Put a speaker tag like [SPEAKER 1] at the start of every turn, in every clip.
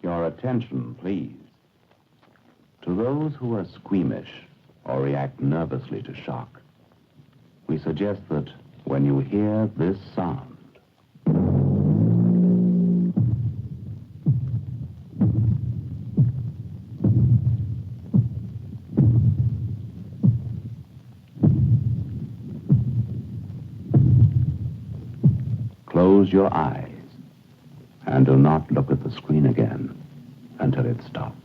[SPEAKER 1] Your attention, please. To those who are squeamish or react nervously to shock, we suggest that when you hear this sound, close your eyes and do not look at the screen again until it stops.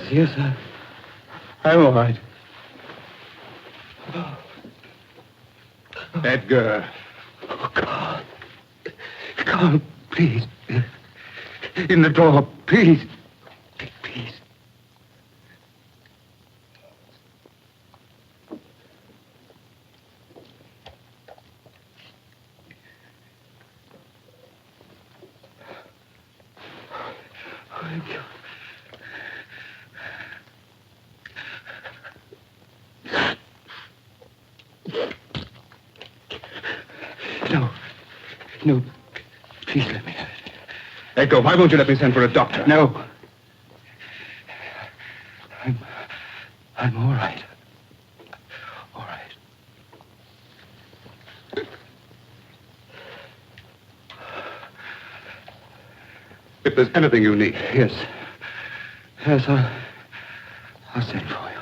[SPEAKER 2] Yes, I'm all right.
[SPEAKER 3] Edgar.
[SPEAKER 2] Oh, Carl, please. In the door, please. Please. Thank you. No, please let me have it. Edgar, why won't you let me send for a doctor? No. I'm all right. All right. If there's anything you need. Yes. Yes, I'll send for you.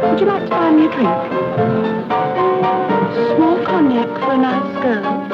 [SPEAKER 3] Would you like to buy me a drink? Small cognac for a nice girl.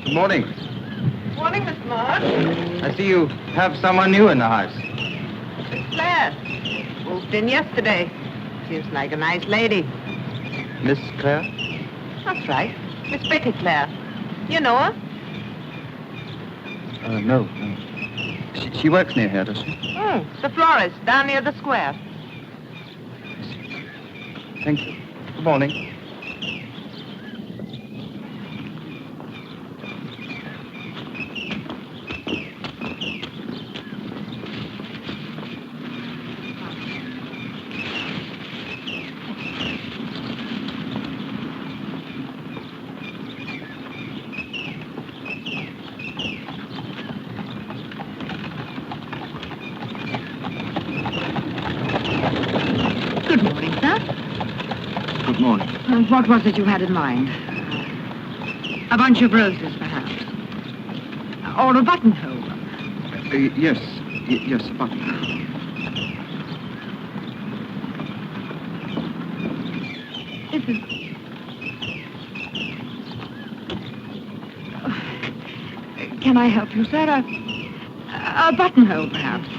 [SPEAKER 2] Good morning.
[SPEAKER 3] Morning, Miss Marsh.
[SPEAKER 2] I see you have someone new in the house.
[SPEAKER 3] Miss Claire. Moved in yesterday. Seems like a nice lady.
[SPEAKER 2] Miss Claire?
[SPEAKER 3] That's right. Miss Betty Claire. You know her?
[SPEAKER 2] No. She works near here, does she?
[SPEAKER 3] The florist, down near the square.
[SPEAKER 2] Thank you. Good morning.
[SPEAKER 3] Good morning, sir.
[SPEAKER 2] Good morning.
[SPEAKER 3] What was it you had in mind? A bunch of roses, perhaps? Or a buttonhole?
[SPEAKER 2] Yes, a button.
[SPEAKER 3] This is... Can I help you, sir? A buttonhole, perhaps?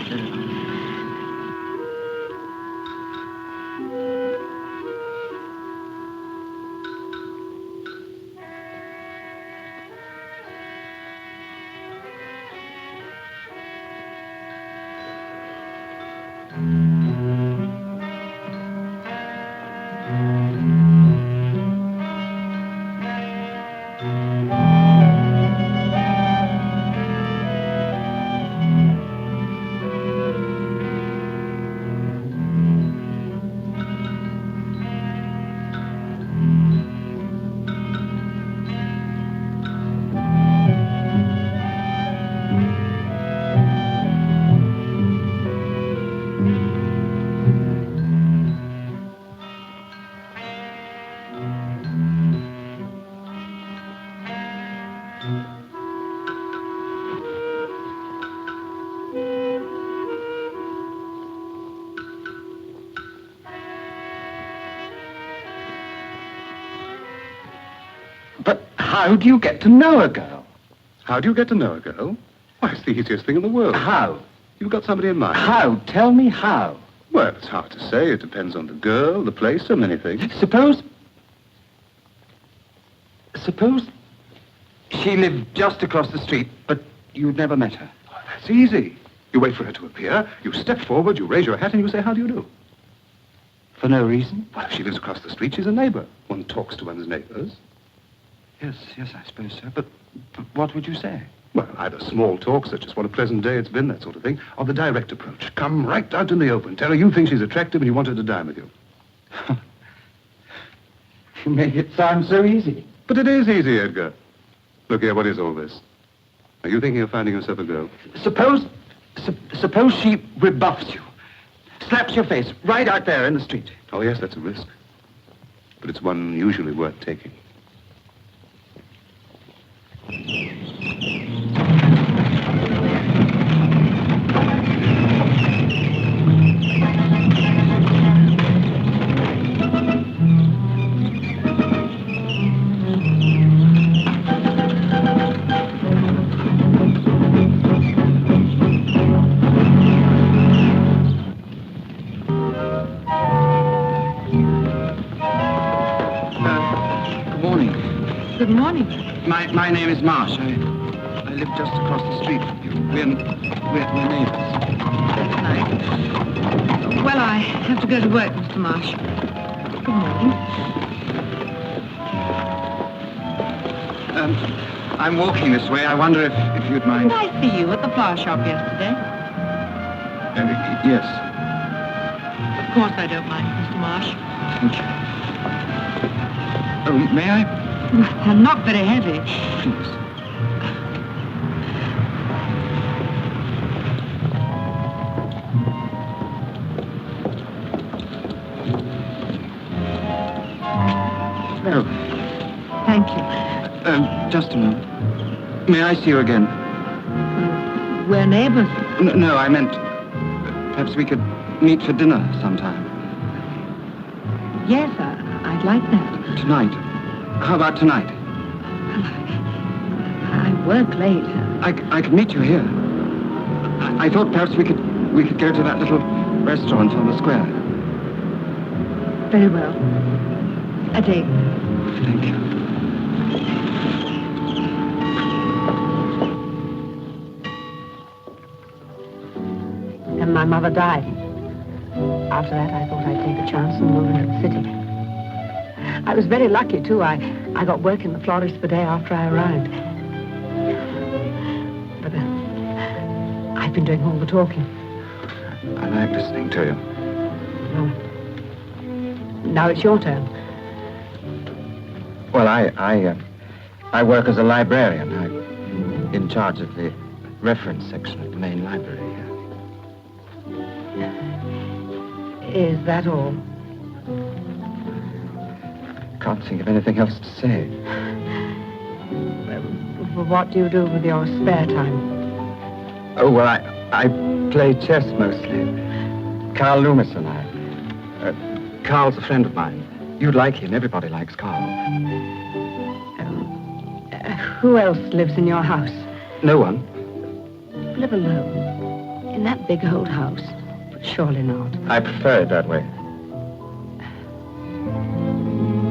[SPEAKER 2] But how do you get to know a girl?
[SPEAKER 4] How do you get to know a girl? Why, it's the easiest thing in the world.
[SPEAKER 2] How?
[SPEAKER 4] You've got somebody in mind.
[SPEAKER 2] How? Tell me how. Well, it's hard to say. It depends on the girl, the place, so many things.
[SPEAKER 4] Suppose she lived just across the street, but you'd never met her.
[SPEAKER 2] Oh, that's easy. You wait for her to appear, you step forward, you raise your hat, and you say, how do you do?
[SPEAKER 4] For no reason?
[SPEAKER 2] Well, if she lives across the street, she's a neighbor. One talks to one's neighbors.
[SPEAKER 4] Yes, I suppose so. But what would you say?
[SPEAKER 2] Well, either small talk, such as what a pleasant day it's been, that sort of thing, or the direct approach. Come right out in the open. Tell her you think she's attractive and you want her to dine with you.
[SPEAKER 4] You make it sound so easy.
[SPEAKER 2] But it is easy, Edgar. Look here, what is all this? Are you thinking of finding yourself a girl?
[SPEAKER 4] Suppose she rebuffs you. Slaps your face right out there in the street.
[SPEAKER 2] Oh, yes, that's a risk. But it's one usually worth taking.
[SPEAKER 3] Good morning.
[SPEAKER 4] My name is Marsh. I live just across the street from you. We're neighbors.
[SPEAKER 3] That's nice. Well, I have to go to work, Mr. Marsh. Good morning.
[SPEAKER 4] I'm walking this way. I wonder if you'd mind.
[SPEAKER 3] Did I see you at the flower shop yesterday?
[SPEAKER 4] Yes.
[SPEAKER 3] Of course I don't mind, Mr. Marsh.
[SPEAKER 4] Thank you. Oh, may I?
[SPEAKER 3] Well, not very heavy.
[SPEAKER 4] Please. Oh.
[SPEAKER 3] Thank you.
[SPEAKER 4] Just a moment. May I see you again?
[SPEAKER 3] We're neighbors.
[SPEAKER 4] No, I meant perhaps we could meet for dinner sometime.
[SPEAKER 3] Yes, I'd like that.
[SPEAKER 4] Tonight. How about tonight?
[SPEAKER 3] I work late.
[SPEAKER 4] I could meet you here. I thought perhaps we could go to that little restaurant on the square.
[SPEAKER 3] Very well. A date.
[SPEAKER 4] Thank you.
[SPEAKER 3] And my mother died. After that, I thought I'd take a chance and move into the city. I was very lucky, too. I got work in the florist the day after I arrived. But I've been doing all the talking.
[SPEAKER 4] I like listening to you.
[SPEAKER 3] Well, now it's your turn.
[SPEAKER 4] Well, I work as a librarian. I'm in charge of the reference section of the main library here.
[SPEAKER 3] Is that all?
[SPEAKER 4] Can't think of anything else to say.
[SPEAKER 3] What do you do with your spare time?
[SPEAKER 4] Oh, well, I play chess mostly. Carl Loomis and I. Carl's a friend of mine. You'd like him. Everybody likes Carl.
[SPEAKER 3] Who else lives in your house?
[SPEAKER 4] No one.
[SPEAKER 3] You live alone? In that big old house? Surely not.
[SPEAKER 4] I prefer it that way.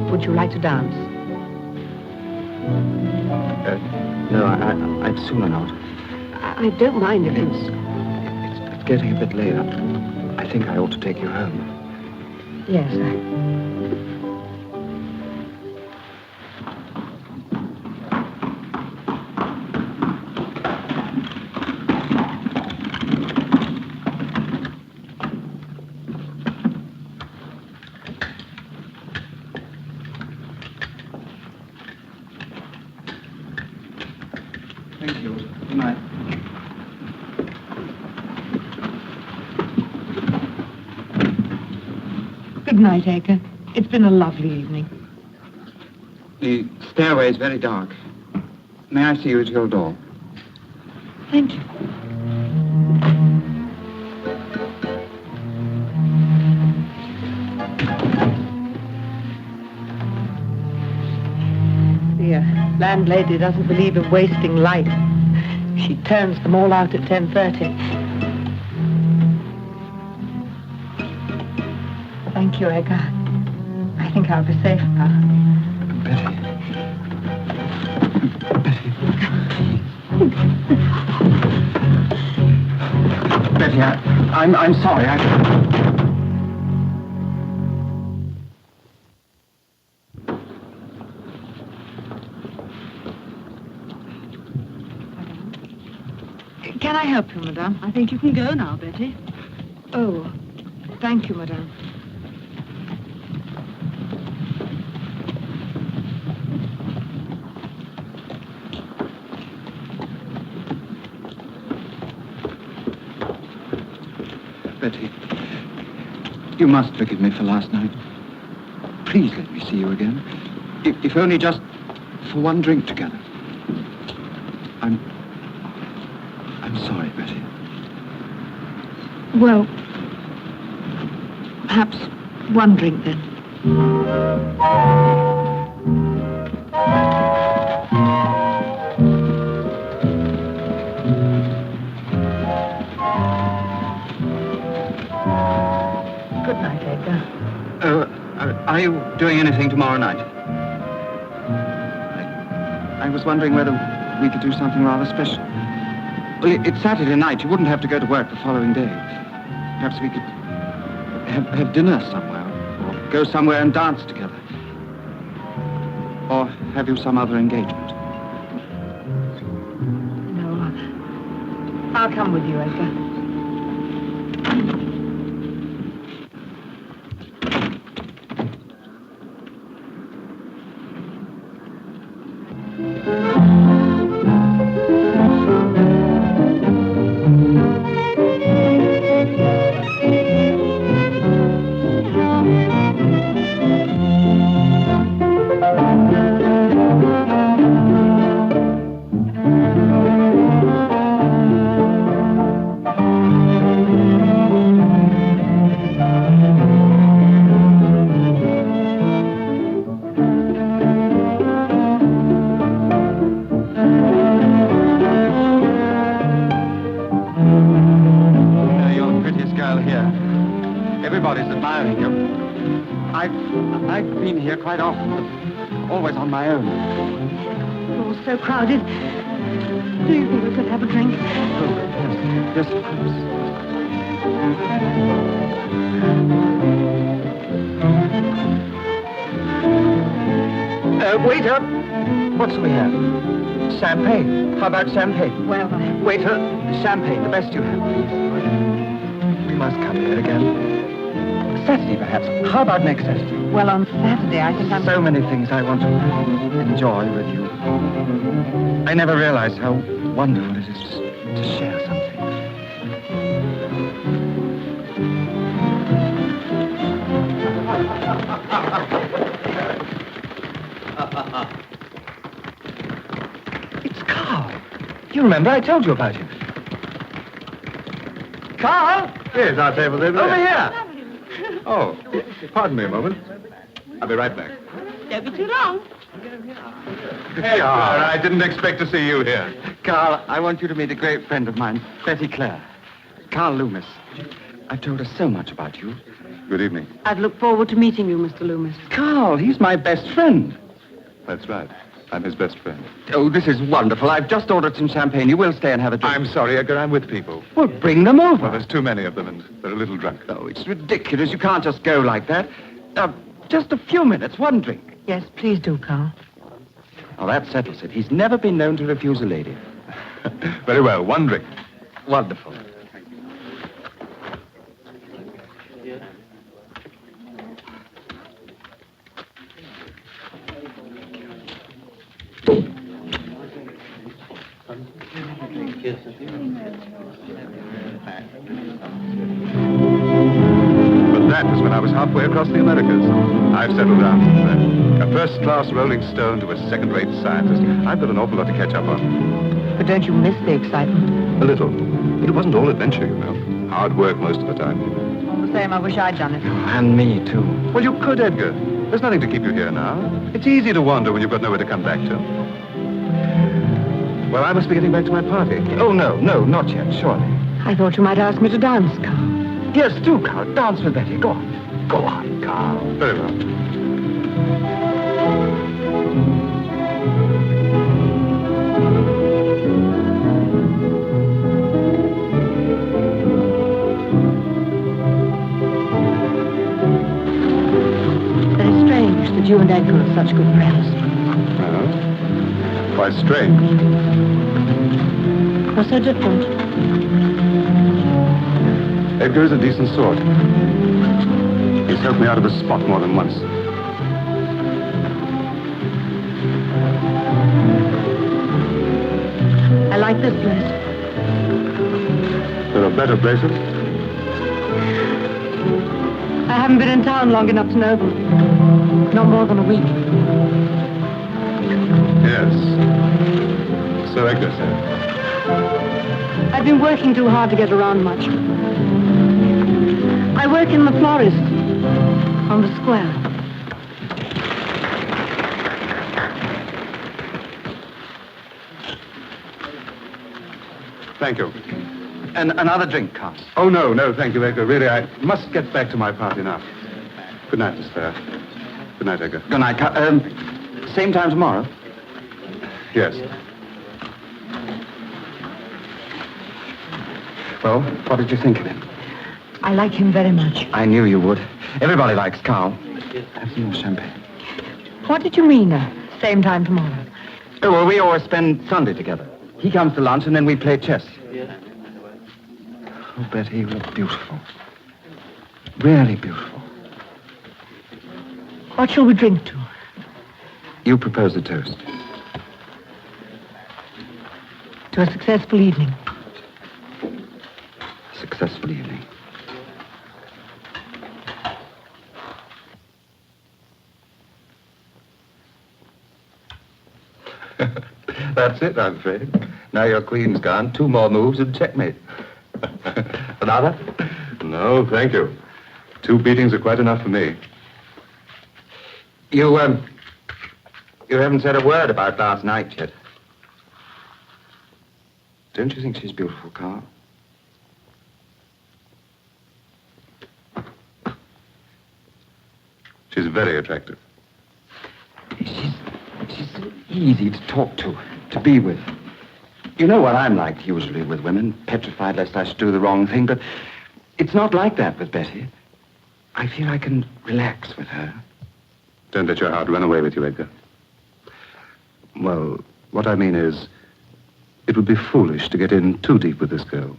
[SPEAKER 3] Would you like to dance?
[SPEAKER 4] No, I'd sooner not.
[SPEAKER 3] I don't mind if
[SPEAKER 4] It's getting a bit late. I think I ought to take you home.
[SPEAKER 3] Yes,
[SPEAKER 4] Thank you. Good night.
[SPEAKER 3] Good night, Edgar. It's been a lovely evening.
[SPEAKER 4] The stairway is very dark. May I see you at your door?
[SPEAKER 3] Thank you. The landlady doesn't believe in wasting light. She turns them all out at 10:30. Thank you, Edgar. I think I'll be safe now.
[SPEAKER 4] Betty. Betty, I'm sorry.
[SPEAKER 3] Can I help you, madame?
[SPEAKER 5] I think you can go now, Betty.
[SPEAKER 3] Oh, thank you, madame.
[SPEAKER 4] Betty, you must forgive me for last night. Please let me see you again. If only just for one drink together. I'm sorry, Betty.
[SPEAKER 3] Well, perhaps one drink then. Good night, Edgar.
[SPEAKER 4] Are you doing anything tomorrow night? I was wondering whether we could do something rather special. Well, it's Saturday night. You wouldn't have to go to work the following day. Perhaps we could have dinner somewhere, or go somewhere and dance together. Or have you some other engagement?
[SPEAKER 3] No, I'll come with you, Edgar.
[SPEAKER 4] I've been here quite often, but always on my own.
[SPEAKER 3] Oh, so crowded. Do you think we could have a drink?
[SPEAKER 4] Oh, yes, of course. Waiter, what's we have? Champagne. How about champagne?
[SPEAKER 3] Well,
[SPEAKER 4] Waiter, champagne, the best you have, please. We must come here again. Saturday, perhaps. How about next Saturday?
[SPEAKER 3] well, on Saturday, I think I'm...
[SPEAKER 4] So many things I want to enjoy with you. I never realized how wonderful it is to share something. It's Carl. You remember I told you about him. Carl!
[SPEAKER 2] Yes, our table's over
[SPEAKER 4] Over here!
[SPEAKER 2] Oh, pardon me a moment. I'll be right back.
[SPEAKER 5] Don't be too long.
[SPEAKER 2] Hey, I didn't expect to see you here.
[SPEAKER 4] Carl, I want you to meet a great friend of mine, Betty Clare. Carl Loomis. I've told her so much about you.
[SPEAKER 2] Good evening.
[SPEAKER 3] I've looked forward to meeting you, Mr. Loomis.
[SPEAKER 4] Carl, he's my best friend.
[SPEAKER 2] That's right. I'm his best friend.
[SPEAKER 4] Oh, this is wonderful. I've just ordered some champagne. You will stay and have a drink.
[SPEAKER 2] I'm sorry, Edgar. I'm with people.
[SPEAKER 4] Well, bring them over.
[SPEAKER 2] Well, there's too many of them, and they're a little drunk.
[SPEAKER 4] Oh, it's ridiculous. You can't just go like that. Just a few minutes, one drink.
[SPEAKER 3] Yes, please do, Carl.
[SPEAKER 4] Oh, that settles it. He's never been known to refuse a lady.
[SPEAKER 2] Very well, one drink.
[SPEAKER 4] Wonderful.
[SPEAKER 2] But that was when I was halfway across the Americas. I've settled down since then. A first-class Rolling Stone to a second-rate scientist. I've got an awful lot to catch up on.
[SPEAKER 3] But don't you miss the excitement?
[SPEAKER 2] A little. But it wasn't all adventure, you know. Hard work most of the time.
[SPEAKER 3] All the same, I wish I'd done it.
[SPEAKER 4] And me, too.
[SPEAKER 2] Well, you could, Edgar. There's nothing to keep you here now. It's easy to wander when you've got nowhere to come back to. Well, I must be getting back to my party.
[SPEAKER 4] Oh, no, not yet, surely.
[SPEAKER 3] I thought you might ask me to dance, Carl.
[SPEAKER 4] Yes, do, Carl. Dance with Betty. Go on.
[SPEAKER 1] Go on, Carl.
[SPEAKER 2] Very well.
[SPEAKER 3] Very strange that you and Edgar are such good friends.
[SPEAKER 2] Well, quite strange.
[SPEAKER 3] You're so different.
[SPEAKER 2] Edgar is a decent sort. He's helped me out of a spot more than once.
[SPEAKER 3] I like this place.
[SPEAKER 2] There are better places.
[SPEAKER 3] I haven't been in town long enough to know them. Not more than a week.
[SPEAKER 2] Yes. So Edgar said.
[SPEAKER 3] I've been working too hard to get around much. I work in the florist on the square.
[SPEAKER 2] Thank you.
[SPEAKER 4] And another drink, Carl.
[SPEAKER 2] Oh, no, thank you, Edgar. Really, I must get back to my party now. Good night, Miss Fair. Good night, Edgar.
[SPEAKER 4] Good night, Carl. Same time tomorrow?
[SPEAKER 2] Yes.
[SPEAKER 4] Well, what did you think of him?
[SPEAKER 3] I like him very much.
[SPEAKER 4] I knew you would. Everybody likes Carl. Have some more champagne.
[SPEAKER 3] What did you mean, same time tomorrow?
[SPEAKER 4] Oh, well, we always spend Sunday together. He comes to lunch and then we play chess. Oh, Betty, you look beautiful. Really beautiful.
[SPEAKER 3] What shall we drink to?
[SPEAKER 4] You propose a toast.
[SPEAKER 3] To a successful evening.
[SPEAKER 4] Successful evening.
[SPEAKER 2] That's it, I'm afraid. Now your queen's gone. 2 more moves and checkmate. Another? No, thank you. 2 beatings are quite enough for me.
[SPEAKER 4] You haven't said a word about last night yet. Don't you think she's beautiful, Carl?
[SPEAKER 2] She's very attractive.
[SPEAKER 4] She's so easy to talk to be with. You know what I'm like usually with women, petrified lest I should do the wrong thing, but it's not like that with Betty. I feel I can relax with her.
[SPEAKER 2] Don't let your heart run away with you, Edgar. Well, what I mean is, it would be foolish to get in too deep with this girl.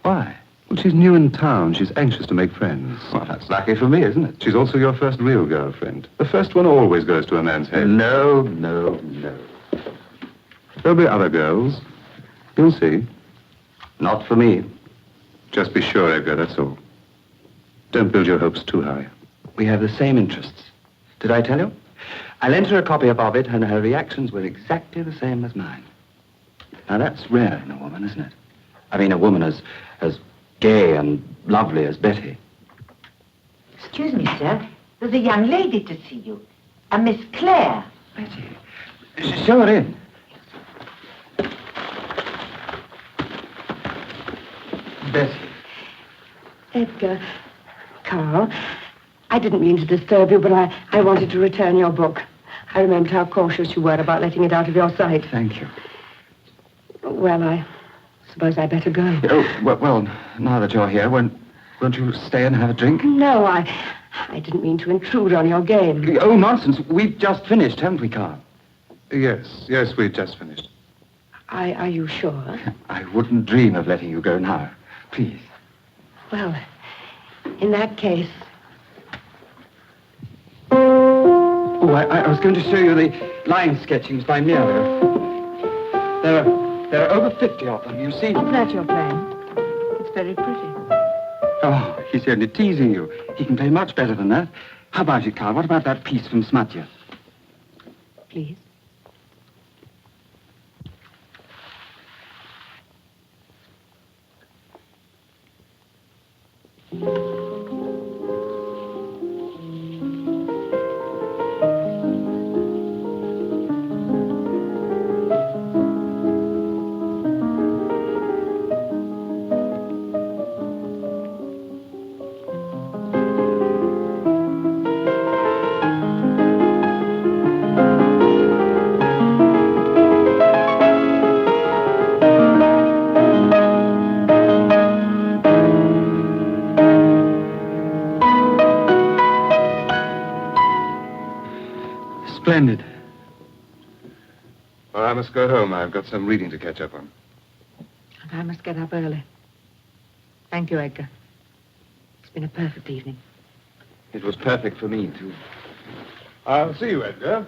[SPEAKER 4] Why?
[SPEAKER 2] Well, she's new in town. She's anxious to make friends.
[SPEAKER 4] Well, that's lucky for me, isn't it?
[SPEAKER 2] She's also your first real girlfriend. The first one always goes to a man's head.
[SPEAKER 4] No.
[SPEAKER 2] There'll be other girls. You'll see.
[SPEAKER 4] Not for me.
[SPEAKER 2] Just be sure, Edgar, that's all. Don't build your hopes too high.
[SPEAKER 4] We have the same interests. Did I tell you? I lent her a copy of it, and her reactions were exactly the same as mine. Now, that's rare in a woman, isn't it? I mean, a woman as gay and lovely as Betty.
[SPEAKER 6] Excuse me, sir. There's a young lady to see you. A Miss Clare.
[SPEAKER 4] Betty, show her in. Betty.
[SPEAKER 3] Edgar. Carl, I didn't mean to disturb you, but I wanted to return your book. I remembered how cautious you were about letting it out of your sight.
[SPEAKER 4] Thank you.
[SPEAKER 3] Well, I suppose I better go.
[SPEAKER 4] Oh, well, now that you're here, won't you stay and have a drink?
[SPEAKER 3] No, I didn't mean to intrude on your game.
[SPEAKER 4] Oh, nonsense. We've just finished, haven't we, Carl?
[SPEAKER 2] Yes, we've just finished.
[SPEAKER 3] Are you sure?
[SPEAKER 4] I wouldn't dream of letting you go now. Please.
[SPEAKER 3] Well, in that case...
[SPEAKER 4] Oh, I was going to show you the line sketchings by Miro. There are over 50 of them, you see.
[SPEAKER 3] What's that you're playing? It's very pretty.
[SPEAKER 4] Oh, he's only teasing you. He can play much better than that. How about it, Carl? What about that piece from Smatya?
[SPEAKER 3] Please.
[SPEAKER 4] Splendid.
[SPEAKER 2] Well, I must go home. I've got some reading to catch up on.
[SPEAKER 3] And I must get up early. Thank you, Edgar. It's been a perfect evening.
[SPEAKER 4] It was perfect for me, too.
[SPEAKER 2] I'll see you, Edgar.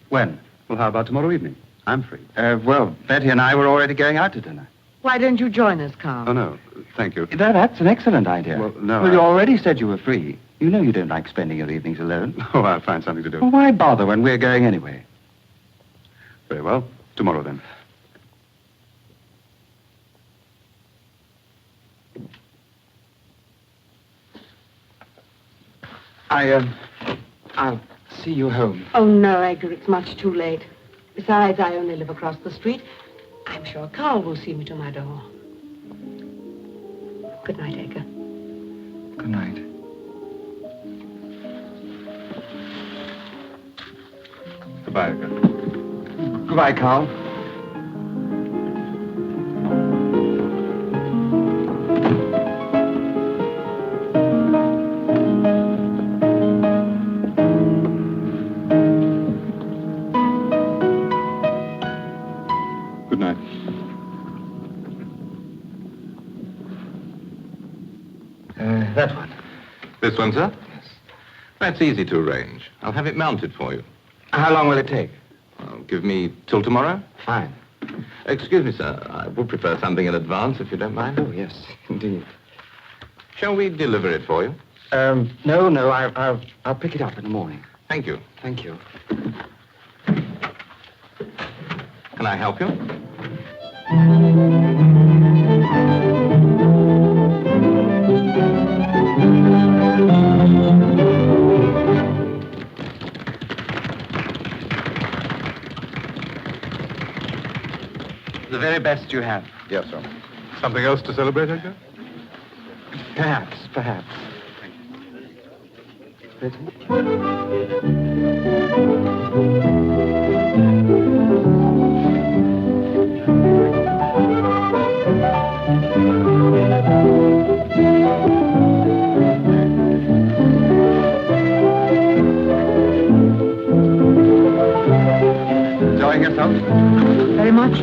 [SPEAKER 4] When?
[SPEAKER 2] Well, how about tomorrow evening?
[SPEAKER 4] I'm free. Well, Betty and I were already going out to dinner.
[SPEAKER 3] Why don't you join us, Carl?
[SPEAKER 2] Oh, no. Thank you.
[SPEAKER 4] That's an excellent idea.
[SPEAKER 2] Well, no,
[SPEAKER 4] Well, you
[SPEAKER 2] I-
[SPEAKER 4] already said you were free. You know you don't like spending your evenings alone.
[SPEAKER 2] Oh, I'll find something to do.
[SPEAKER 4] Well, why bother when we're going anyway?
[SPEAKER 2] Very well. Tomorrow, then.
[SPEAKER 4] I'll see you home.
[SPEAKER 3] Oh, no, Edgar, it's much too late. Besides, I only live across the street. I'm sure Carl will see me to my door. Good night, Edgar.
[SPEAKER 4] Good night.
[SPEAKER 2] Goodbye, Edgar.
[SPEAKER 4] Goodbye, Carl.
[SPEAKER 2] Good night.
[SPEAKER 4] That one.
[SPEAKER 2] This one, sir?
[SPEAKER 4] Yes.
[SPEAKER 2] That's easy to arrange. I'll have it mounted for you.
[SPEAKER 4] How long will it take?
[SPEAKER 2] Give me till tomorrow.
[SPEAKER 4] Fine.
[SPEAKER 2] Excuse me, sir. I would prefer something in advance, if you don't mind.
[SPEAKER 4] Oh, yes, indeed.
[SPEAKER 2] Shall we deliver it for you?
[SPEAKER 4] No, I'll pick it up in the morning.
[SPEAKER 2] Thank you.
[SPEAKER 4] Thank you.
[SPEAKER 2] Can I help you?
[SPEAKER 4] The very best you have.
[SPEAKER 2] Yes, sir. Something else to celebrate, Edgar?
[SPEAKER 4] Perhaps. Betty?
[SPEAKER 2] Enjoying yourself?
[SPEAKER 3] Very much.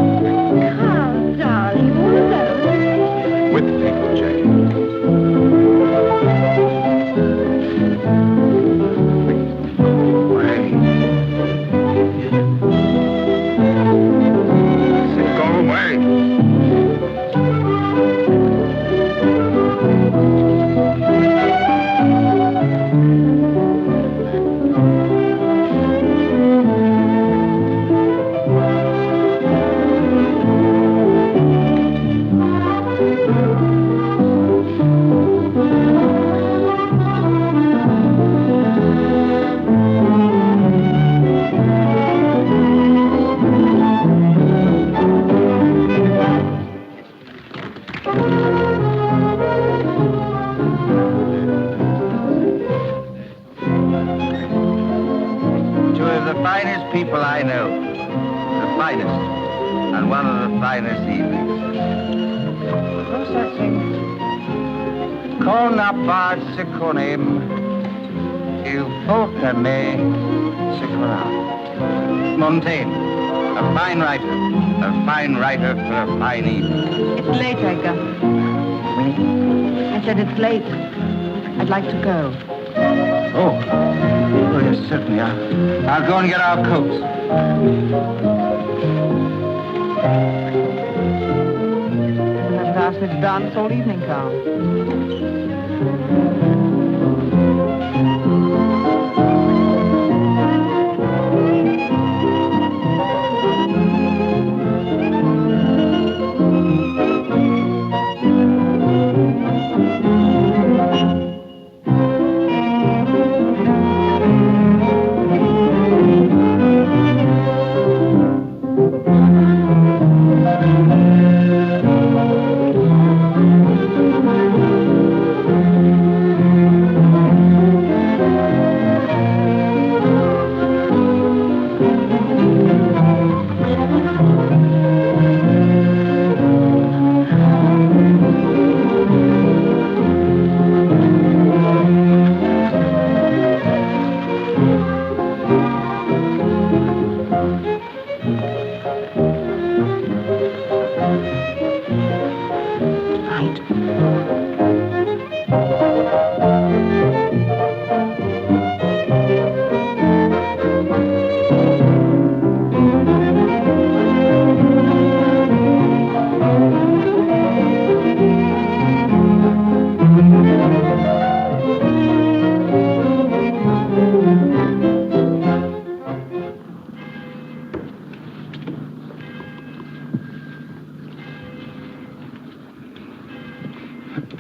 [SPEAKER 5] Carl, darling, all alone.
[SPEAKER 2] With people, Jane. Go away.
[SPEAKER 4] Two of the finest people I know. The finest. And one of the finest evenings. What's that thing? Con appar seconem, il polka me secora. Montaigne, a fine writer for a fine evening.
[SPEAKER 3] It's late, Edgar. I said it's late. I'd like to go.
[SPEAKER 4] Oh, yes, certainly. I'll go and get our coats.
[SPEAKER 3] You haven't asked me to dance all evening, Carl.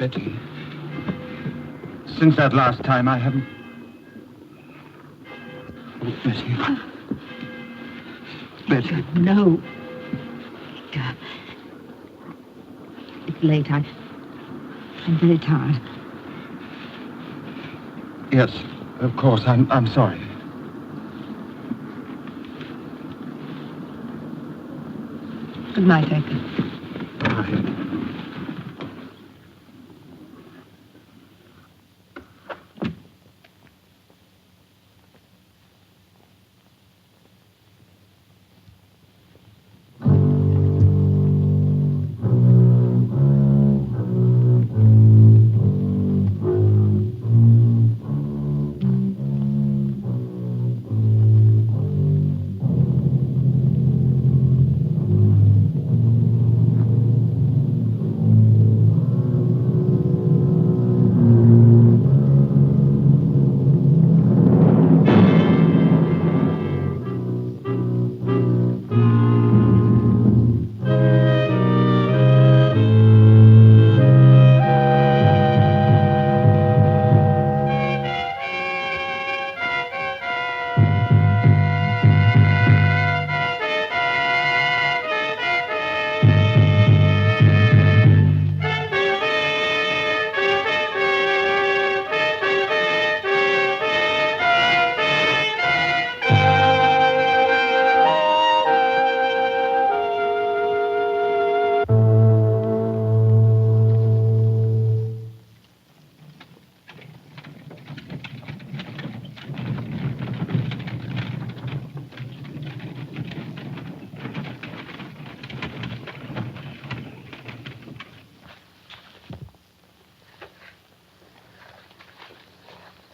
[SPEAKER 4] Betty, since that last time I haven't... Oh, Betty. Betty.
[SPEAKER 3] No. Edgar. It's late. I'm very tired.
[SPEAKER 4] Yes, of course. I'm sorry.
[SPEAKER 3] Good night, Edgar.
[SPEAKER 4] Bye.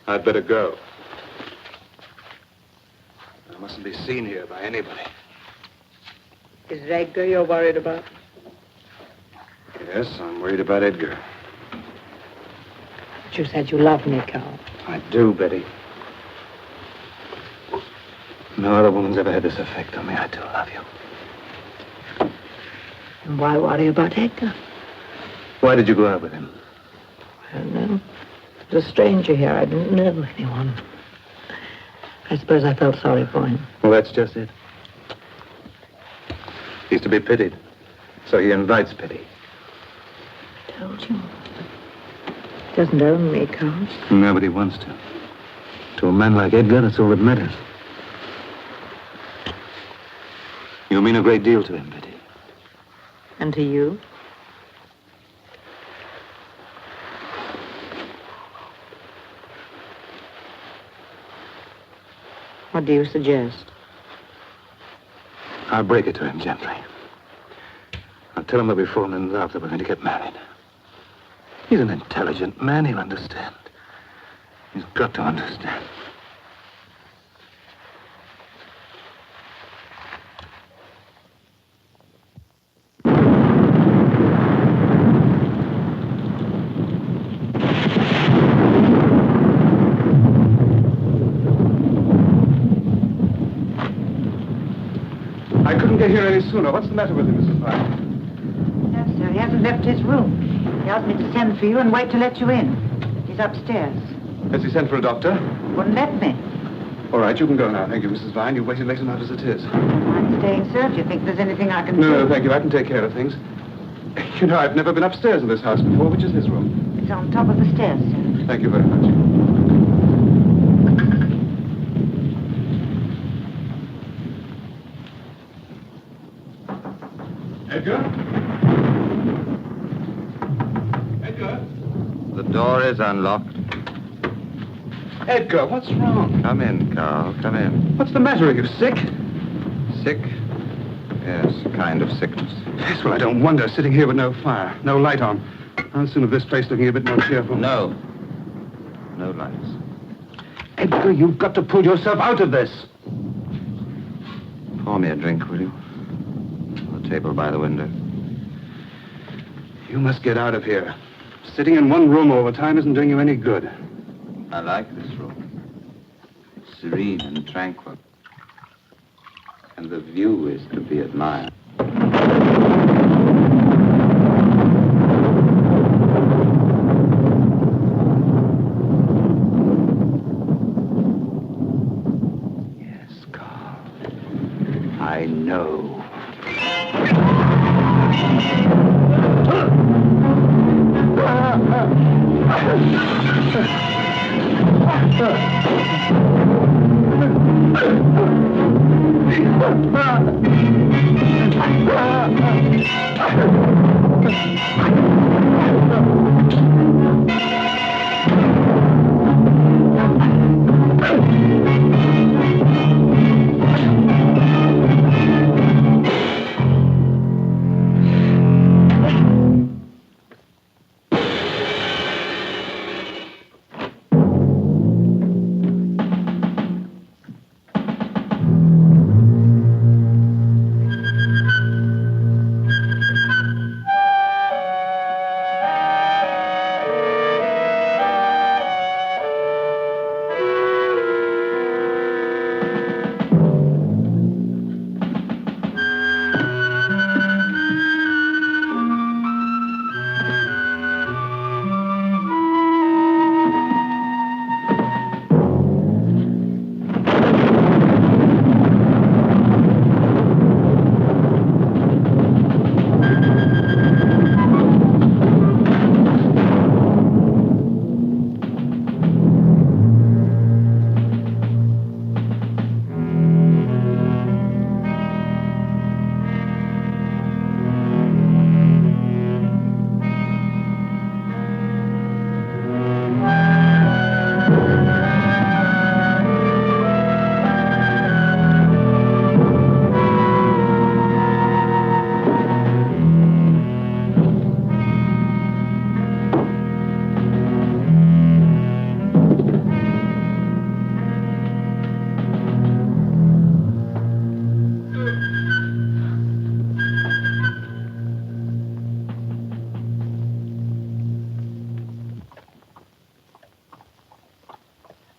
[SPEAKER 2] I'd better go. I mustn't be seen here by anybody.
[SPEAKER 3] Is it Edgar you're worried about?
[SPEAKER 2] Yes, I'm worried about Edgar.
[SPEAKER 3] But you said you love me, Carl.
[SPEAKER 2] I do, Betty. No other woman's ever had this effect on me. I do love you.
[SPEAKER 3] And why worry about Edgar?
[SPEAKER 2] Why did you go out with him?
[SPEAKER 3] I don't know. There was a stranger here. I didn't know anyone. I suppose I felt sorry for him.
[SPEAKER 2] Well, that's just it. He's to be pitied. So he invites pity.
[SPEAKER 3] Told you. He doesn't own me, Carl.
[SPEAKER 2] Nobody wants to. To a man like Edgar, that's all that matters. You mean a great deal to him, Betty.
[SPEAKER 3] And to you? What do you suggest?
[SPEAKER 2] I'll break it to him gently. I'll tell him that we've fallen in love, that we're going to get married. He's an intelligent man. He'll understand. He's got to understand. I couldn't get here any sooner. What's the matter with him, Mrs. Vine?
[SPEAKER 6] No, sir, he hasn't left his room. He asked me to send for you and wait to let you in. He's upstairs.
[SPEAKER 2] Has he sent for a doctor?
[SPEAKER 6] Wouldn't let me.
[SPEAKER 2] All right, you can go now. Thank you, Mrs. Vine. You've waited late enough as it is.
[SPEAKER 6] I'm staying, sir, if you think there's anything I can do.
[SPEAKER 2] No, thank you. I can take care of things. You know, I've never been upstairs in this house before. Which is his room?
[SPEAKER 6] It's on top of the stairs, sir.
[SPEAKER 2] Thank you very much. Edgar? Edgar?
[SPEAKER 7] The door is unlocked.
[SPEAKER 2] Edgar, what's wrong?
[SPEAKER 7] Come in, Carl. Come in.
[SPEAKER 2] What's the matter? Are you sick?
[SPEAKER 7] Sick? Yes, a kind of sickness.
[SPEAKER 2] Yes, well, I don't wonder. Sitting here with no fire, no light on. I'll soon have this place looking a bit more cheerful.
[SPEAKER 7] No. No lights.
[SPEAKER 2] Edgar, you've got to pull yourself out of this.
[SPEAKER 7] Pour me a drink, will you? On the table by the window.
[SPEAKER 2] You must get out of here. Sitting in one room all the time isn't doing you any good.
[SPEAKER 7] I like this room. It's serene and tranquil. And the view is to be admired. I know.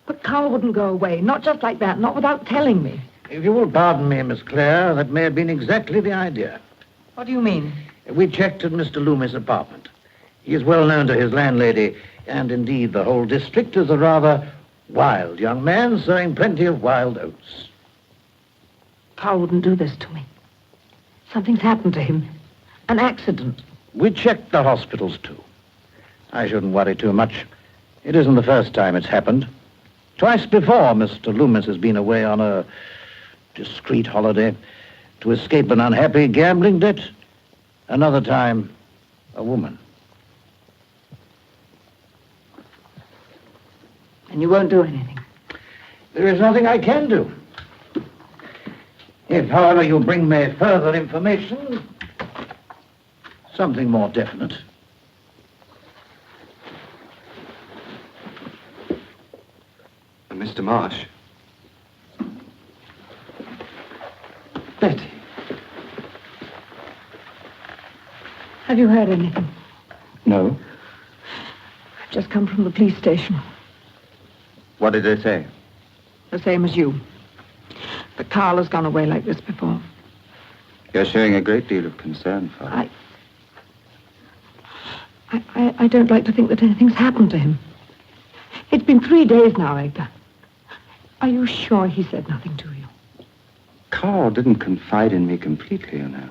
[SPEAKER 3] But Carl wouldn't go away, not just like that, not without telling me.
[SPEAKER 8] If you will pardon me, Miss Clare, that may have been exactly the idea.
[SPEAKER 3] What do you mean?
[SPEAKER 8] We checked at Mr. Loomis' apartment. He is well known to his landlady, and indeed the whole district is a rather wild young man, sowing plenty of wild oats.
[SPEAKER 3] Carl wouldn't do this to me. Something's happened to him. An accident.
[SPEAKER 8] We checked the hospitals, too. I shouldn't worry too much. It isn't the first time it's happened. Twice before, Mr. Loomis has been away on a discreet holiday to escape an unhappy gambling debt. Another time, a woman.
[SPEAKER 3] And you won't do anything.
[SPEAKER 8] There is nothing I can do. If, however, you bring me further information, something more definite.
[SPEAKER 2] Mr. Marsh.
[SPEAKER 8] Betty.
[SPEAKER 3] Have you heard anything?
[SPEAKER 2] No.
[SPEAKER 3] I've just come from the police station.
[SPEAKER 2] What did they say?
[SPEAKER 3] The same as you. But Carl has gone away like this before.
[SPEAKER 2] You're showing a great deal of concern for him.
[SPEAKER 3] I don't like to think that anything's happened to him. It's been 3 days now, Edgar. Are you sure he said nothing to you?
[SPEAKER 2] Carl didn't confide in me completely, you know.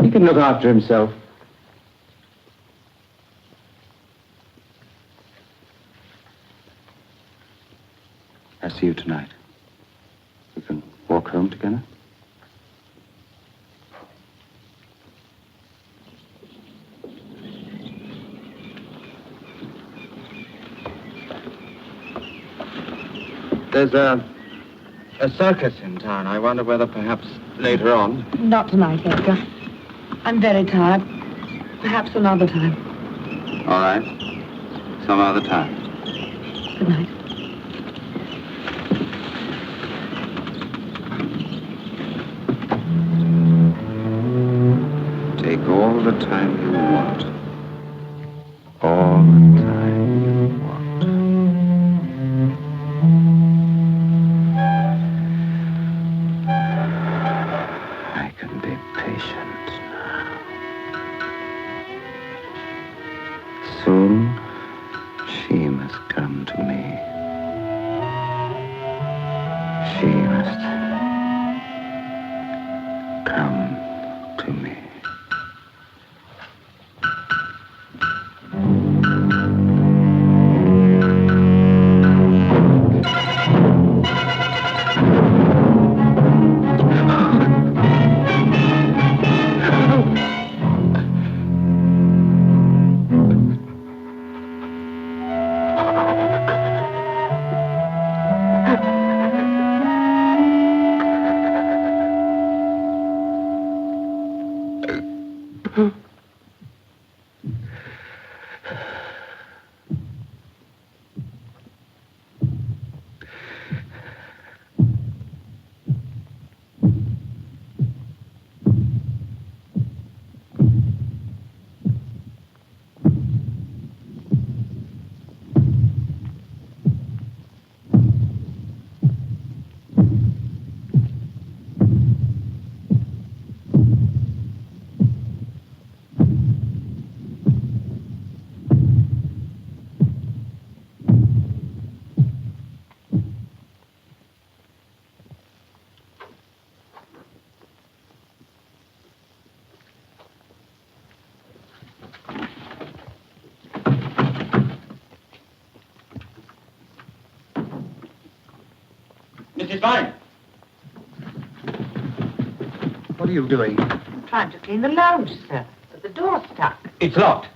[SPEAKER 2] He can look after himself. I'll see you tonight. We can walk home together. There's a circus in town. I wonder whether perhaps later on.
[SPEAKER 3] Not tonight, Edgar. I'm very tired. Perhaps another time.
[SPEAKER 7] All right. Some other time.
[SPEAKER 3] Good night.
[SPEAKER 7] Take all the time you want. All the time you want. I can be patient now. Soon, she must come to me. She must
[SPEAKER 4] She's fine. What are you doing?
[SPEAKER 6] I'm trying to clean the lounge, sir. But the door's stuck.
[SPEAKER 4] It's locked.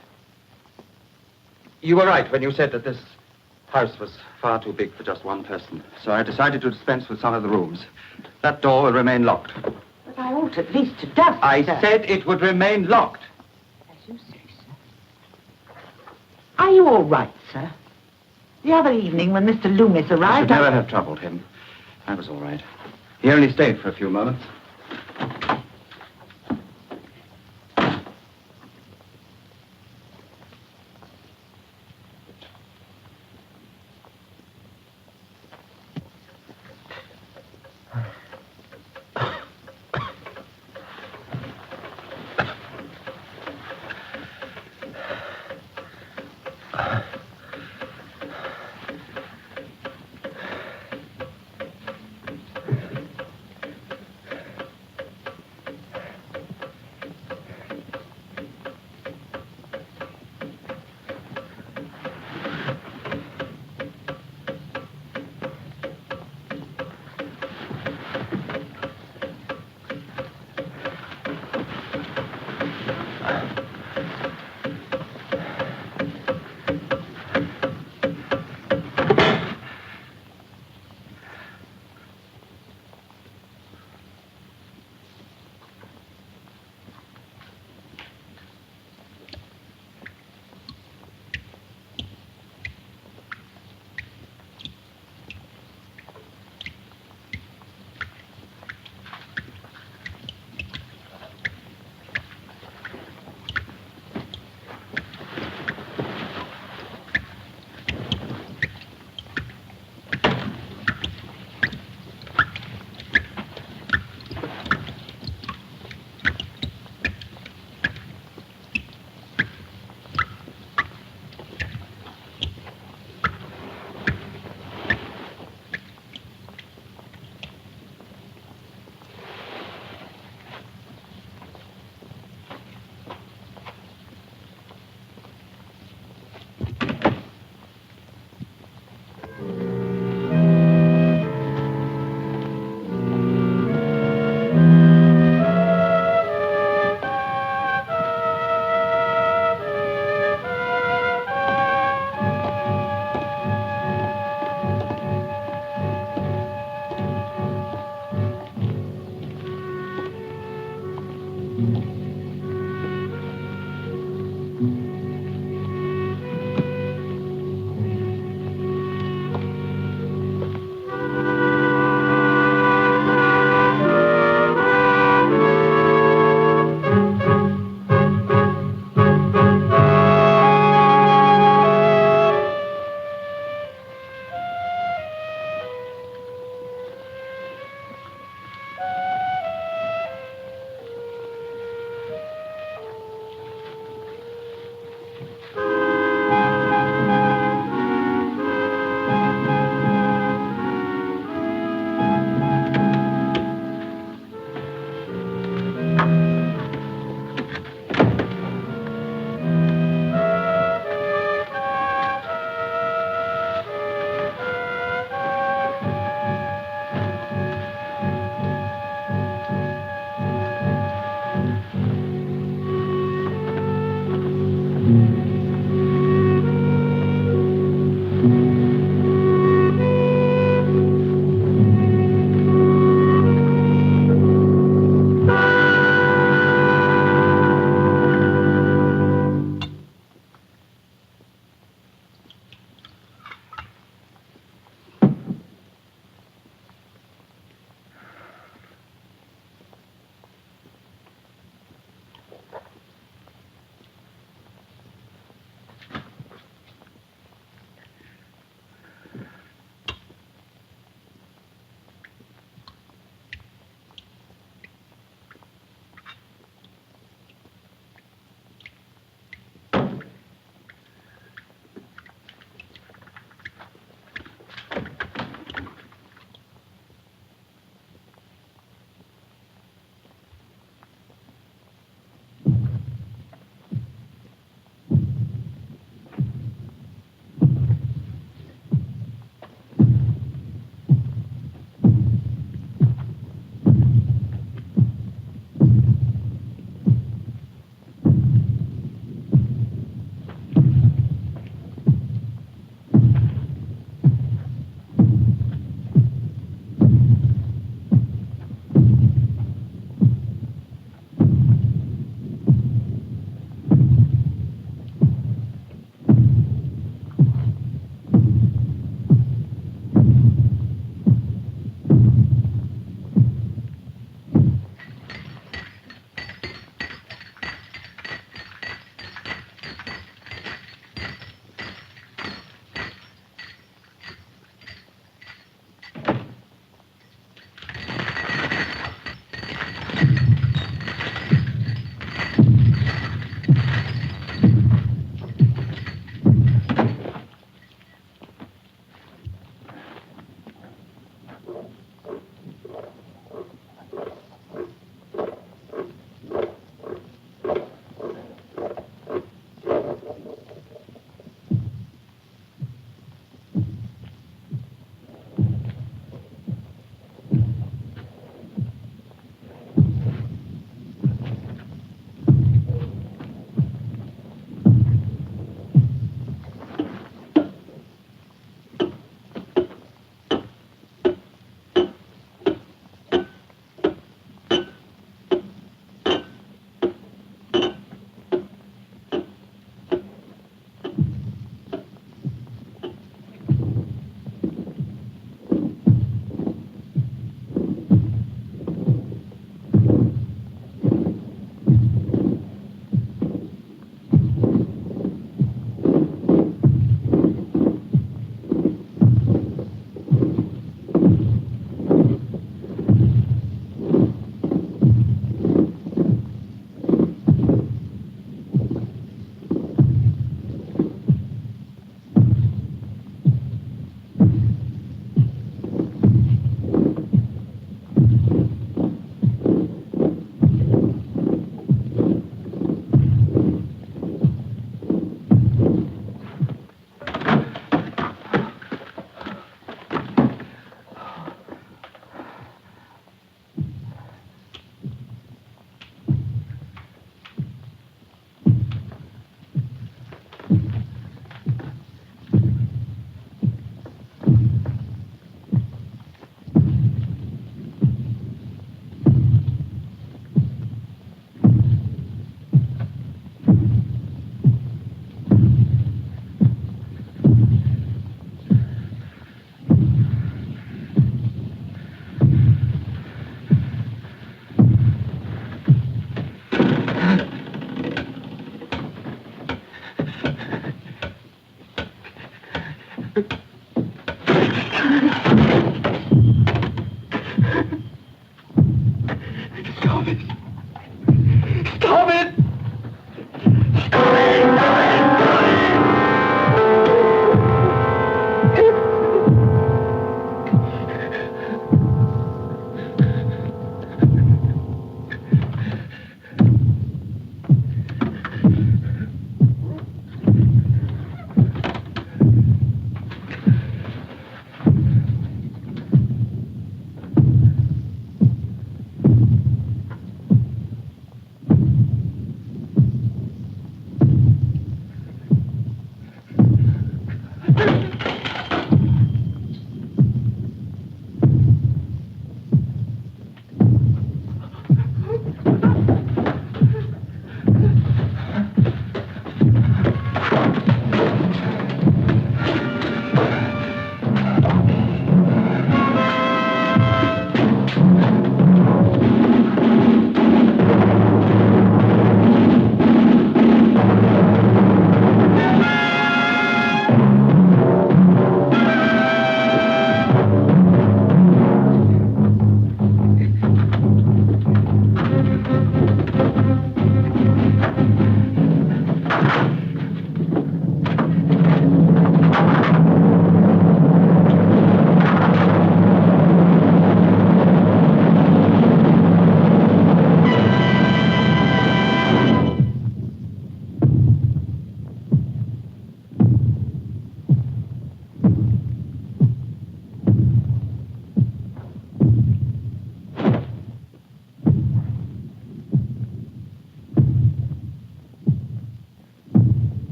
[SPEAKER 4] You were right when you said that this house was far too big for just one person. So I decided to dispense with some of the rooms. That door will remain locked.
[SPEAKER 6] But I ought at least to dust,
[SPEAKER 4] I
[SPEAKER 6] sir.
[SPEAKER 4] said it would remain locked.
[SPEAKER 6] As you say, sir. Are you all right, sir? The other evening when Mr. Loomis
[SPEAKER 4] I
[SPEAKER 6] arrived,
[SPEAKER 4] should never have troubled him. I was all right. He only stayed for a few moments.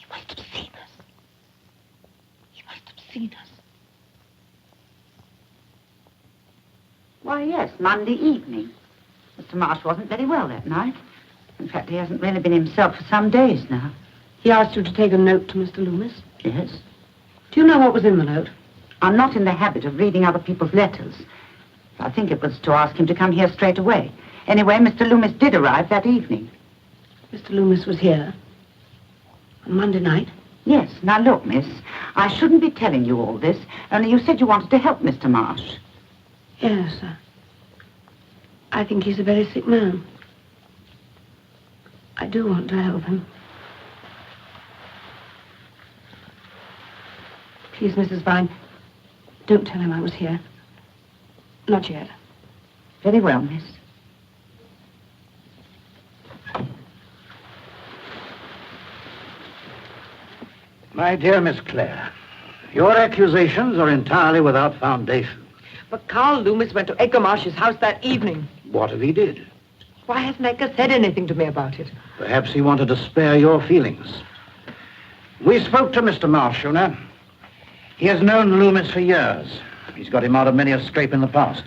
[SPEAKER 6] He must have seen us. He must have seen us. Why, yes, Monday evening. Mr. Marsh wasn't very well that night. In fact, he hasn't really been himself for some days now.
[SPEAKER 3] He asked you to take a note to Mr. Loomis?
[SPEAKER 6] Yes.
[SPEAKER 3] Do you know what was in the note?
[SPEAKER 6] I'm not in the habit of reading other people's letters. I think it was to ask him to come here straight away. Anyway, Mr. Loomis did arrive that evening.
[SPEAKER 3] Mr. Loomis was here on Monday night?
[SPEAKER 6] Yes. Now, look, miss, I shouldn't be telling you all this, only you said you wanted to help Mr. Marsh.
[SPEAKER 3] Yes, sir. I think he's a very sick man. I do want to help him. Please, Mrs. Vine, don't tell him I was here. Not yet.
[SPEAKER 6] Very well, miss.
[SPEAKER 8] My dear Miss Clare, your accusations are entirely without foundation.
[SPEAKER 3] But Carl Loomis went to Edgar Marsh's house that evening.
[SPEAKER 8] What if he did?
[SPEAKER 3] Why hasn't Edgar said anything to me about it?
[SPEAKER 8] Perhaps he wanted to spare your feelings. We spoke to Mr. Marsh, you know. He has known Loomis for years. He's got him out of many a scrape in the past.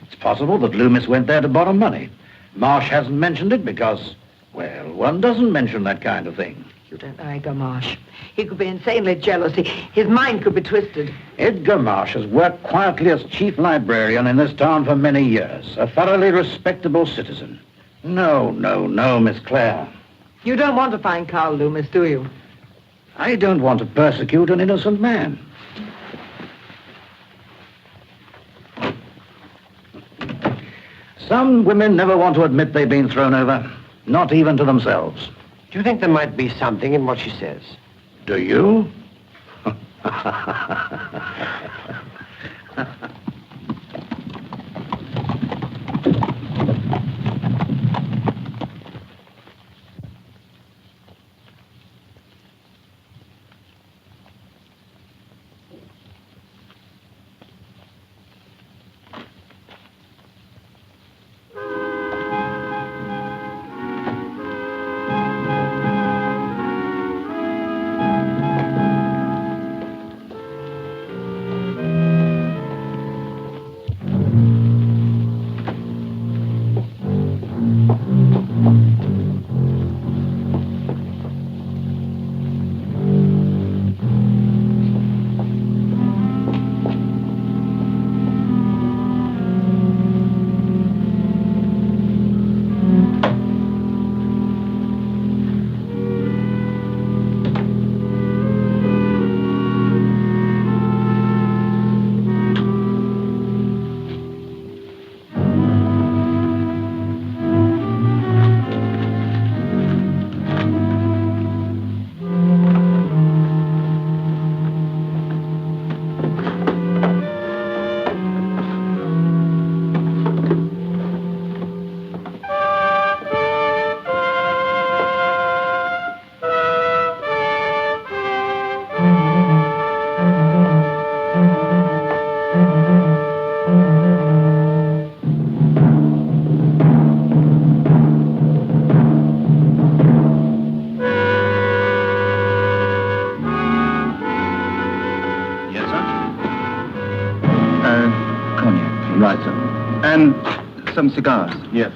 [SPEAKER 8] It's possible that Loomis went there to borrow money. Marsh hasn't mentioned it because, well, one doesn't mention that kind of thing.
[SPEAKER 3] You don't know Edgar Marsh. He could be insanely jealous. His mind could be twisted.
[SPEAKER 8] Edgar Marsh has worked quietly as chief librarian in this town for many years. A thoroughly respectable citizen. No, Miss Clare.
[SPEAKER 3] You don't want to find Carl Loomis, do you?
[SPEAKER 8] I don't want to persecute an innocent man. Some women never want to admit they've been thrown over, not even to themselves.
[SPEAKER 9] Do you think there might be something in what she says?
[SPEAKER 8] Do you?
[SPEAKER 4] And some cigars.
[SPEAKER 2] Yes.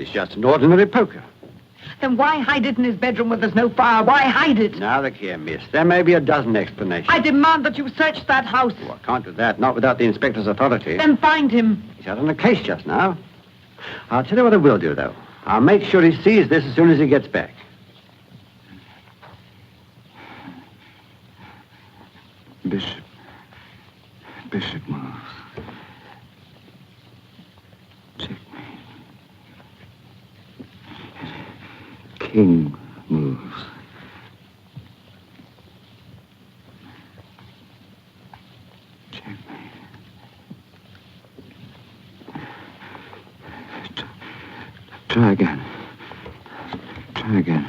[SPEAKER 9] It's just an ordinary poker.
[SPEAKER 3] Then why hide it in his bedroom where there's no fire? Why hide it?
[SPEAKER 9] Now, look here, miss. There may be a dozen explanations.
[SPEAKER 3] I demand that you search that house.
[SPEAKER 9] Oh, I can't do that, not without the inspector's authority.
[SPEAKER 3] Then find him.
[SPEAKER 9] He's out on a case just now. I'll tell you what I will do, though. I'll make sure he sees this as soon as he gets back.
[SPEAKER 4] Bishop moves. Checkmate. King moves. Checkmate. Try again. Try again.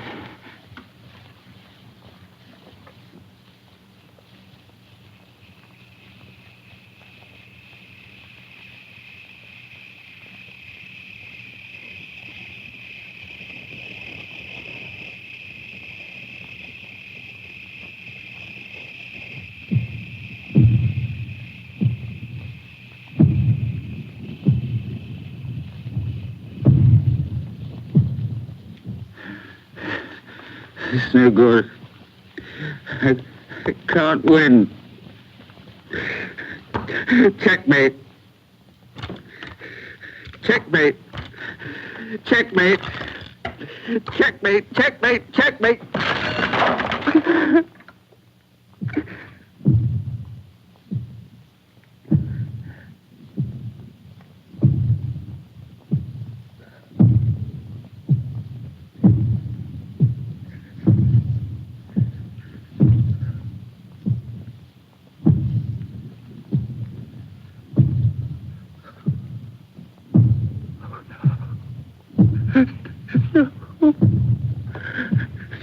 [SPEAKER 4] It's no good. I can't win. Checkmate. Checkmate. Checkmate. Checkmate. Checkmate. Checkmate.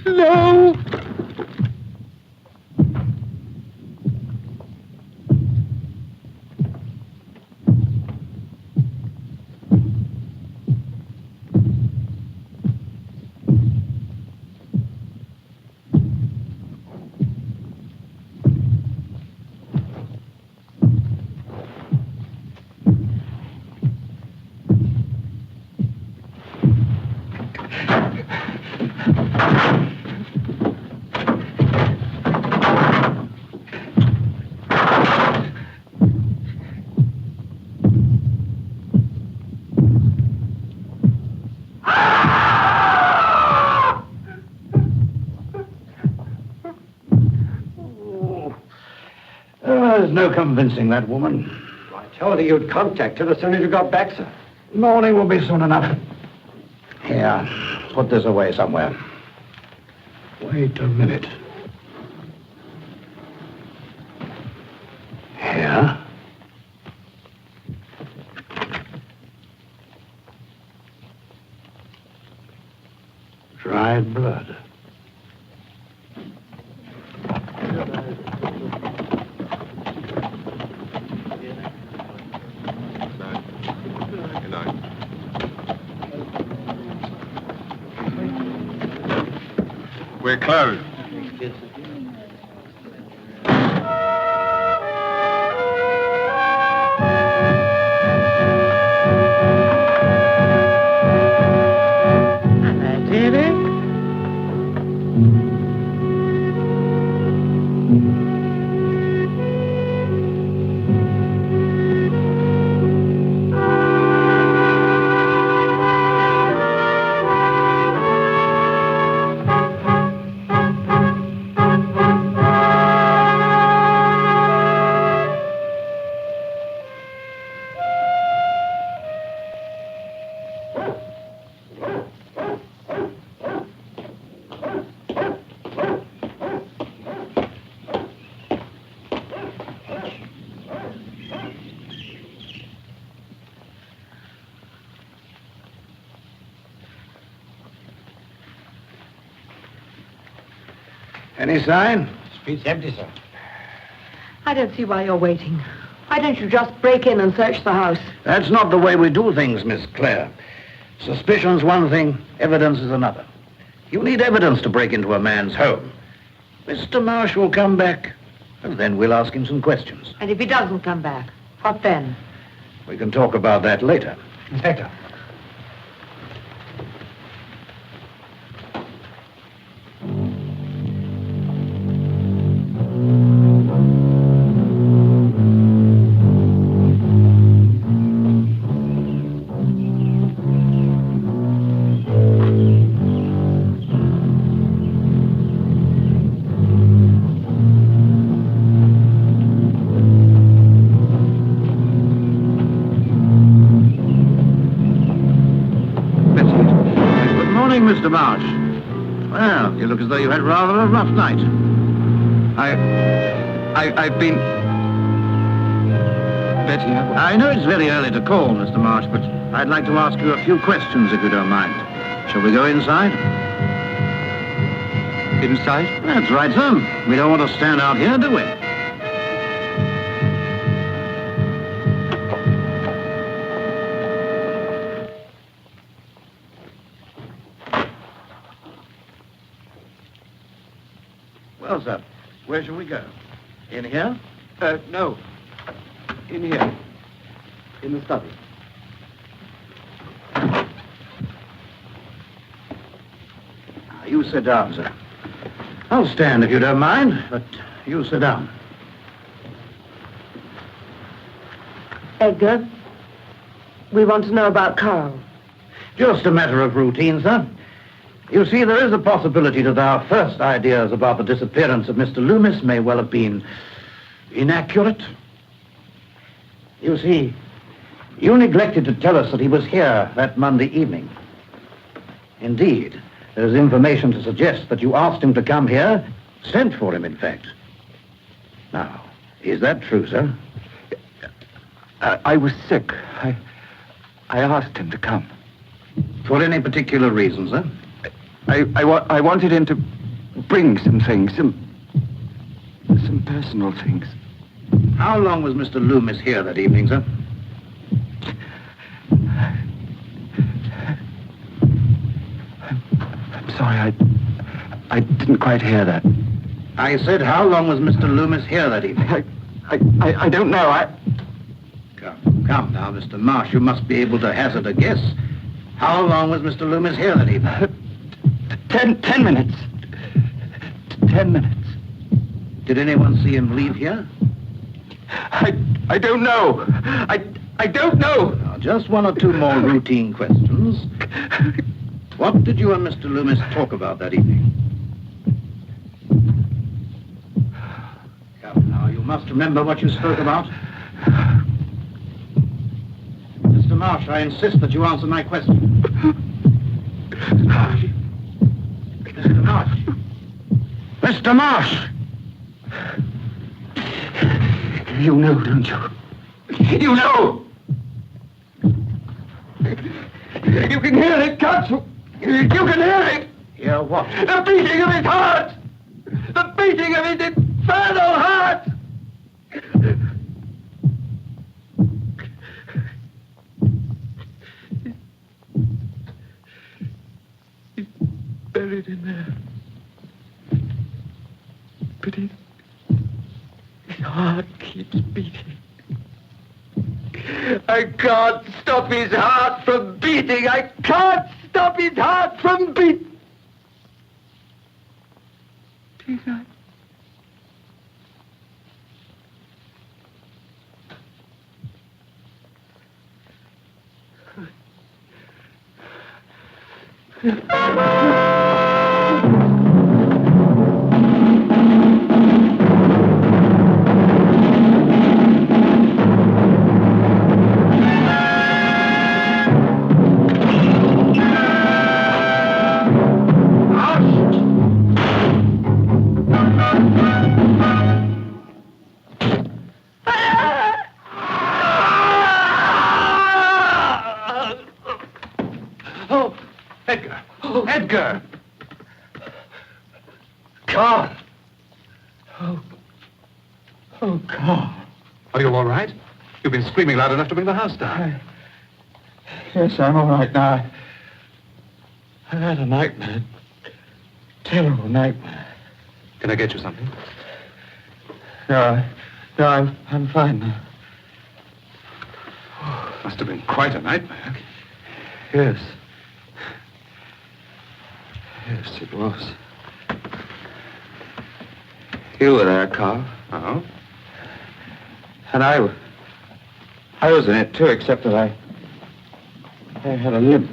[SPEAKER 4] No!
[SPEAKER 8] There's no convincing that woman.
[SPEAKER 9] I told her you'd contact her as soon as you got back, sir.
[SPEAKER 8] Morning will be soon enough. Here, put this away somewhere. Wait a minute. Here. Dried blood.
[SPEAKER 2] We're closed.
[SPEAKER 3] And I did it.
[SPEAKER 8] Any sign?
[SPEAKER 9] Street's empty, sir.
[SPEAKER 3] I don't see why you're waiting. Why don't you just break in and search the house?
[SPEAKER 8] That's not the way we do things, Miss Clare. Suspicion's one thing, evidence is another. You need evidence to break into a man's home. Mr. Marsh will come back, and then we'll ask him some questions.
[SPEAKER 3] And if he doesn't come back, what then?
[SPEAKER 8] We can talk about that later.
[SPEAKER 9] Inspector.
[SPEAKER 8] Mr. Marsh. Well, you look as though you had rather a rough night.
[SPEAKER 4] I've been... Betty,
[SPEAKER 8] I know it's very early to call, Mr. Marsh, but I'd like to ask you a few questions, if you don't mind. Shall we go inside?
[SPEAKER 4] Inside?
[SPEAKER 8] That's right, sir. We don't want to stand out here, do we? Well, sir, where shall we go? In here?
[SPEAKER 4] No. In here. In the study.
[SPEAKER 8] You sit down, sir. I'll stand if you don't mind, but you sit down.
[SPEAKER 3] Edgar, we want to know about Carl.
[SPEAKER 8] Just a matter of routine, sir. You see, there is a possibility that our first ideas about the disappearance of Mr. Loomis may well have been inaccurate. You see, you neglected to tell us that he was here that Monday evening. Indeed, there is information to suggest that you asked him to come here, sent for him, in fact. Now, is that true, sir?
[SPEAKER 4] I was sick. I asked him to come.
[SPEAKER 8] For any particular reason, sir?
[SPEAKER 4] I wanted him to bring some things, some personal things.
[SPEAKER 8] How long was Mr. Loomis here that evening, sir?
[SPEAKER 4] I'm sorry, I didn't quite hear that.
[SPEAKER 8] I said, how long was Mr. Loomis here that evening?
[SPEAKER 4] I don't know.
[SPEAKER 8] Come now, Mr. Marsh, you must be able to hazard a guess. How long was Mr. Loomis here that evening?
[SPEAKER 4] 10 minutes. 10 minutes.
[SPEAKER 8] Did anyone see him leave here?
[SPEAKER 4] I don't know. I don't know.
[SPEAKER 8] Now, just one or two more routine questions. What did you and Mr. Loomis talk about that evening? Come now, you must remember what you spoke about. Mr. Marsh, I insist that you answer my question. Mr. Marsh. Mr. Marsh. Mr. Marsh!
[SPEAKER 4] You know, don't you? You know! You can hear it, can't you? You can hear it!
[SPEAKER 8] Hear what?
[SPEAKER 4] The beating of his heart! The beating of his infernal heart! He's buried in there. But his heart keeps beating. I can't stop his heart from beating. I can't stop his heart from beating. Please,
[SPEAKER 2] Oh, Edgar. Oh, Edgar.
[SPEAKER 4] Carl. Oh, Carl.
[SPEAKER 2] Are you all right? You've been screaming loud enough to bring the house down.
[SPEAKER 4] Yes, I'm all right now. I've had a nightmare. Terrible nightmare.
[SPEAKER 2] Can I get you something?
[SPEAKER 4] No, I'm fine now.
[SPEAKER 2] Must have been quite a nightmare.
[SPEAKER 4] Yes. Yes, it was. You were there, Carl.
[SPEAKER 2] Oh?
[SPEAKER 4] And I was in it, too, except that I had a limp.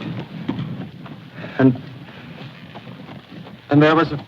[SPEAKER 4] And there was a